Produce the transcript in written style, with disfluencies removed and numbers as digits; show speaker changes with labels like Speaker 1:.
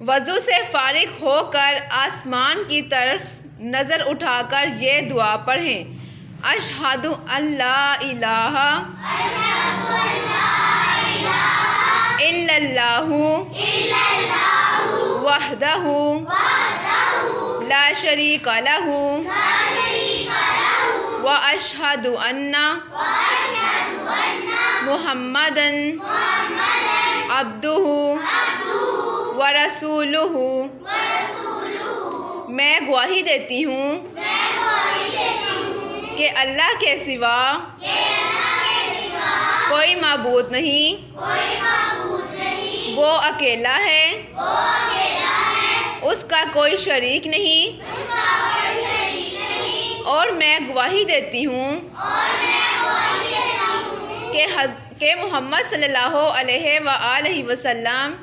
Speaker 1: وضو سے فارغ ہو کر آسمان کی طرف نظر اٹھا کر یہ دعا پڑھیں: اشہد ان لا الہ الا اللہ وحدہ لا شریک لہ واشہد ان محمدا عبدہ ورسولہ۔ میں گواہی دیتی ہوں کہ اللہ کے سوا کوئی معبود نہیں، وہ اکیلا ہے، اس کا کوئی شریک نہیں، اور میں گواہی دیتی ہوں کہ محمد صلی اللہ علیہ وآلہ وسلم